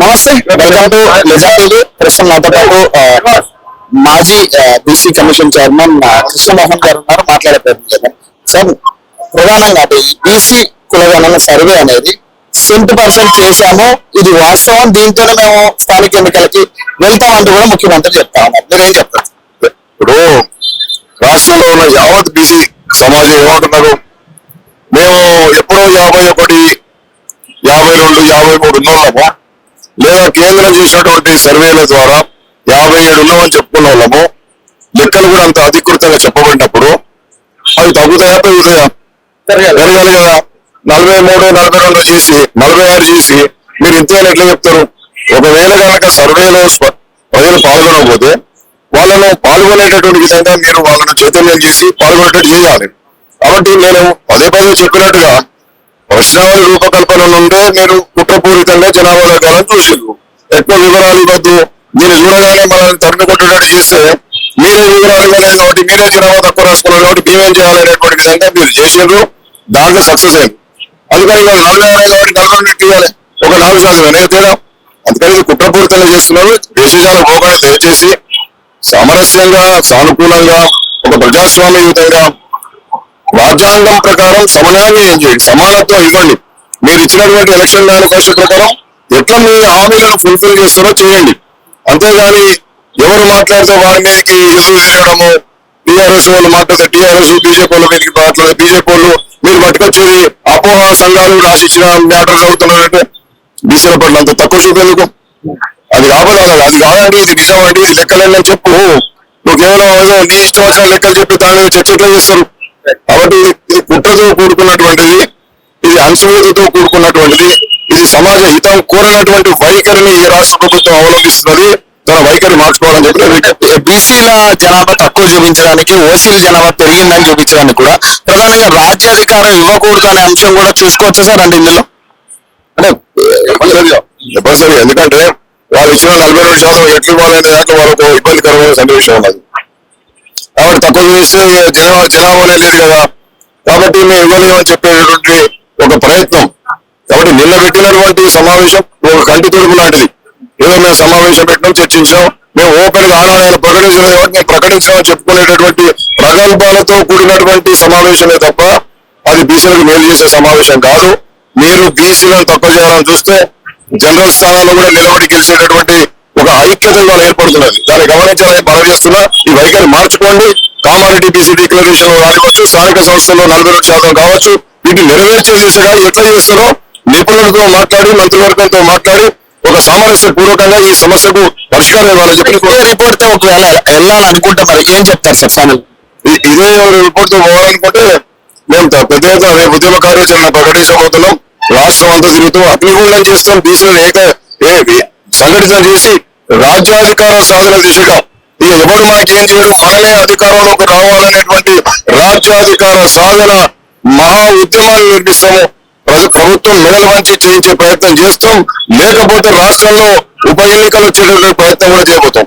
నమస్తే, welcome to legend TV. ప్రస్తుతం నాతో పాటు మాజీ బీసీ కమిషన్ చైర్మన్ కృష్ణమోహన్ గారు ఉన్నారు. మాట్లాడే ప్రయత్నం చేద్దాం. సార్, ప్రధానంగా బీసీ కులగణన సర్వే అనేది 70% చేశాము, ఇది వాస్తవం, దీంతో మేము స్థానిక ఎన్నికలకి వెళ్తామంటూ కూడా ముఖ్యమంత్రి చెప్తా ఉన్నారు. మీరేం చెప్తారు? ఇప్పుడు రాష్ట్రంలో ఉన్న యావత్ బీసీ సమాజం ఏమంటున్నారు? మేము ఎప్పుడో 51, 52, 53 ఉన్నాము, లేదా కేంద్రం చేసినటువంటి సర్వేల ద్వారా 57 ఉన్నామని చెప్పుకున్న వాళ్ళము. లెక్కలు కూడా అంత అధికృతంగా చెప్పబడినప్పుడు అవి తగ్గుతాయా పెరుగుతాయా? పెరగాలి కదా. 43, 42 చేసి 46 చేసి మీరు ఇంతేనా ఎట్లా చెప్తారు? ఒకవేళ కనుక సర్వేలో ప్రజలు పాల్గొనకపోతే వాళ్ళను పాల్గొనేటటువంటి విధంగా మీరు వాళ్ళను చైతన్యం చేసి పాల్గొనేటట్టు చేయాలి. కాబట్టి నేను పదే చెప్పినట్టుగా ప్రశ్నావళి రూపకల్పన నుండే మీరు కుట్రపూరితంగా జనాభా లెక్కలను చూసిండ్రు. ఎక్కువ వివరాలు ఇవ్వద్దు, దీన్ని చూడగానే మనల్ని తరిమి కొట్టేటట్టు చేస్తే మీరే వివరాలు ఇవ్వలేదు కాబట్టి, మీరే జనాభా తక్కువ రాసుకున్నారు కాబట్టి మేమేం చేయాలనేటువంటి విధంగా మీరు చేసిండ్రు. దాంట్లో సక్సెస్ అయింది. అందుకని ఇవాళ 46 కాబట్టి 42 ఇవ్వాలి, ఒక 4% వెనక తేడా. అందుకని ఇది కుట్రపూరితంగా చేస్తున్నారు. దేశాలకు పోకుండా దయచేసి సామరస్యంగా, సానుకూలంగా, ఒక ప్రజాస్వామ్యయుతంగా రాజ్యాంగం ప్రకారం సమన్వయం చేయండి, సమానత్వం ఇవ్వండి. మీరు ఇచ్చినటువంటి ఎలక్షన్ మేనిఫెస్టో ప్రకారం ఎట్లా మీ హామీలను ఫుల్ఫిల్ చేస్తారో చేయండి. అంతేగాని ఎవరు మాట్లాడితే వారి మీదకి ఎదురు తిరగడము, టీఆర్ఎస్ వాళ్ళు మాట్లాడితే టీఆర్ఎస్, బీజేపీ వాళ్ళ మీదకి మాట్లాడితే బీజేపీ వాళ్ళు మీరు పట్టుకొచ్చేది అపోహ సంఘాలు రాసిచ్చిన మ్యాటర్స్ అవుతున్నారంటే బీసీల పట్ల అంత తక్కువ చూపేందుకు? అది కాకపోతే అది కాదండి, ఇది నిజం అండి, లెక్కలన్నీ చెప్పు. నువ్వు కేవలం ఏదో నీ ఇష్టం వచ్చిన లెక్కలు చెప్పి దాని మీద చర్చ ఎట్లా చేస్తారు? కాబట్టి ఇది కుట్రతో కూడుకున్నటువంటిది, ఇది అణచివేతతో కూడుకున్నటువంటిది, ఇది సమాజ హితం కోరినటువంటి వైఖరిని ఈ రాష్ట్ర ప్రభుత్వం అవలంబిస్తున్నది. తన వైఖరి మార్చుకోవాలని చెప్పి బీసీల జనాభా తక్కువ చూపించడానికి, ఓసీల జనాభా పెరిగిందని చూపించడానికి కూడా ప్రధానంగా రాజ్యాధికారం ఇవ్వకూడదు అనే అంశం కూడా చూసుకోవచ్చు సార్. అంటే ఇందులో అంటే తప్పనిసరిగా, ఎందుకంటే వాళ్ళు ఇచ్చిన 42% ఎట్లు ఇవ్వాలనే దాంట్లో వాళ్ళకు ఇబ్బందికరమైన సన్నివేశం ఉన్నది. కాబట్టి తక్కువ చేస్తే జనాభానే లేదు కదా, కాబట్టి మేము ఇవ్వలేమని చెప్పేటటువంటి ఒక ప్రయత్నం. కాబట్టి నిన్న పెట్టినటువంటి సమావేశం ఒక కంటి తొడుపు లాంటిది. ఏదో మేము సమావేశం పెట్టినాం, చర్చించాం, మేము ఓపెన్ గా ఆనాడు ప్రకటించలేదు కాబట్టి మేము ప్రకటించామని చెప్పుకునేటటువంటి ప్రగల్భాలతో కూడినటువంటి సమావేశమే తప్ప అది బీసీలకు మేలు చేసే సమావేశం కాదు. మీరు బీసీలను తక్కువ చేయాలని చూస్తే జనరల్ స్థానాల్లో కూడా నిలబడి గెలిచేటటువంటి ఒక ఐక్యత ఇవాళ ఏర్పడుతున్నది. దాన్ని గమనించాలని మనం చేస్తున్నా. ఈ వైఖరి మార్చుకోండి. కామారెడ్డి బీసీ డిక్లరేషన్ రానివచ్చు, స్థానిక సంస్థల్లో 42% కావచ్చు, వీటిని నెరవేర్చే దిశగా ఎట్లా చేస్తారో నిపుణులతో మాట్లాడి, మంత్రివర్గంతో మాట్లాడి ఒక సామరస్య పూర్వకంగా ఈ సమస్యకు పరిష్కారం ఇవ్వాలని చెప్పి రిపోర్ట్ తో ఒకవేళ వెళ్ళాలనుకుంటే మరి ఏం చెప్తారు సార్ ఫైనల్? ఇదే రిపోర్ట్ తో పోవాలనుకుంటే మేము పెద్ద ఎత్తున రేపు ఉద్యమ కార్యాచరణ ప్రకటించబోతున్నాం. రాష్ట్రం అంతా తిరుగుతూ అగ్నిగుండం చేస్తాం. బీసీలను సంఘటితం చేసి రాజ్యాధికార సాధన దిశగా ఇక ఎవరు మనకేం చేయడం, మనమే అధికారంలోకి రావాలనేటువంటి రాజ్యాధికార సాధన మహా ఉద్యమాన్ని నిర్మిస్తాము. ప్రభుత్వం మెడలు వంచి చేయించే ప్రయత్నం చేస్తాం. లేకపోతే రాష్ట్రంలో ఉప ఎన్నికలు వచ్చేటటువంటి ప్రయత్నం కూడా చేయబోతాం.